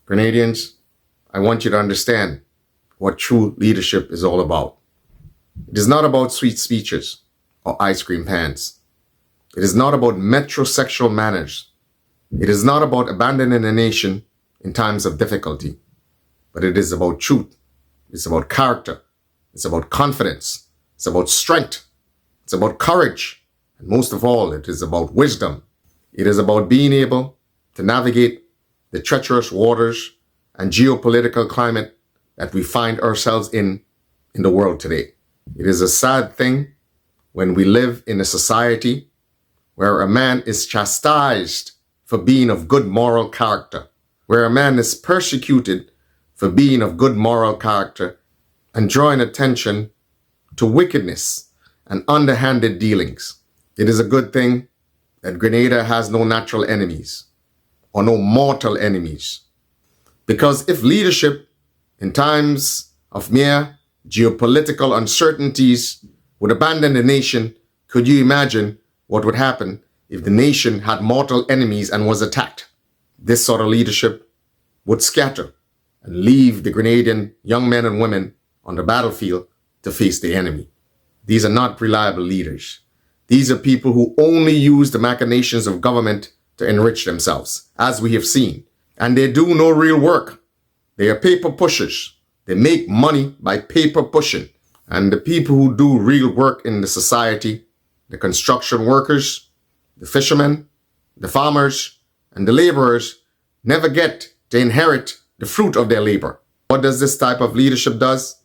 Grenadians, I want you to understand what true leadership is all about. It is not about sweet speeches or ice cream pans. It is not about metrosexual manners. It is not about abandoning a nation in times of difficulty. But it is about truth. It's about character. It's about confidence. It's about strength. It's about courage. And most of all, it is about wisdom. It is about being able to navigate the treacherous waters and geopolitical climate that we find ourselves in the world today. It is a sad thing when we live in a society where a man is chastised for being of good moral character, where a man is persecuted for being of good moral character and drawing attention to wickedness and underhanded dealings. It is a good thing that Grenada has no natural enemies or no mortal enemies. Because if leadership in times of mere geopolitical uncertainties would abandon the nation, could you imagine what would happen if the nation had mortal enemies and was attacked? This sort of leadership would scatter and leave the Grenadian young men and women on the battlefield to face the enemy. These are not reliable leaders. These are people who only use the machinations of government to enrich themselves, as we have seen. And they do no real work. They are paper pushers. They make money by paper pushing. And the people who do real work in the society, the construction workers, the fishermen, the farmers, and the laborers, never get to inherit the fruit of their labor. What does this type of leadership does?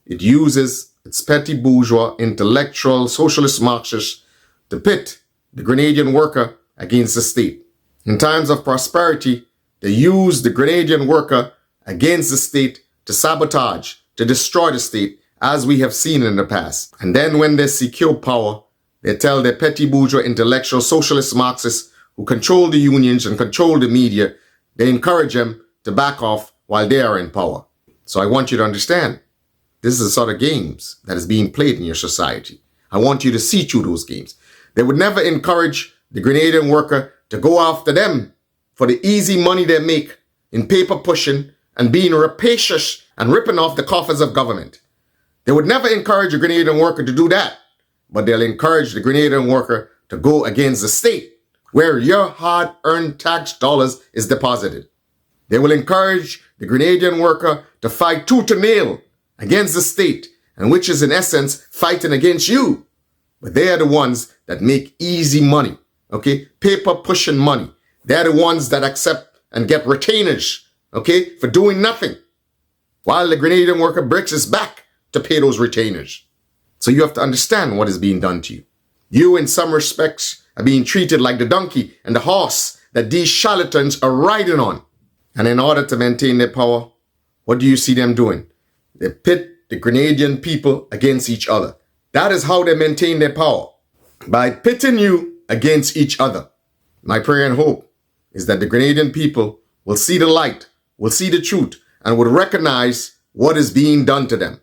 It uses its petty bourgeois, intellectual, socialist Marxists to pit the Grenadian worker against the state. In times of prosperity, they use the Grenadian worker against the state to sabotage, to destroy the state, as we have seen in the past. And then when they secure power, they tell their petty bourgeois, intellectual, socialist Marxists who control the unions and control the media, they encourage them to back off while they are in power. So I want you to understand, this is the sort of games that is being played in your society. I want you to see through those games. They would never encourage the Grenadian worker to go after them for the easy money they make in paper pushing and being rapacious and ripping off the coffers of government. They would never encourage a Grenadian worker to do that, but they'll encourage the Grenadian worker to go against the state where your hard-earned tax dollars is deposited. They will encourage the Grenadian worker to fight tooth and nail against the state, and which is in essence fighting against you. But they are the ones that make easy money, okay? Paper pushing money. They're the ones that accept and get retainers, okay, for doing nothing, while the Grenadian worker breaks his back to pay those retainers. So you have to understand what is being done to you. You, in some respects, are being treated like the donkey and the horse that these charlatans are riding on. And in order to maintain their power, what do you see them doing? They pit the Grenadian people against each other. That is how they maintain their power, by pitting you against each other. My prayer and hope is that the Grenadian people will see the light, will see the truth, and will recognize what is being done to them.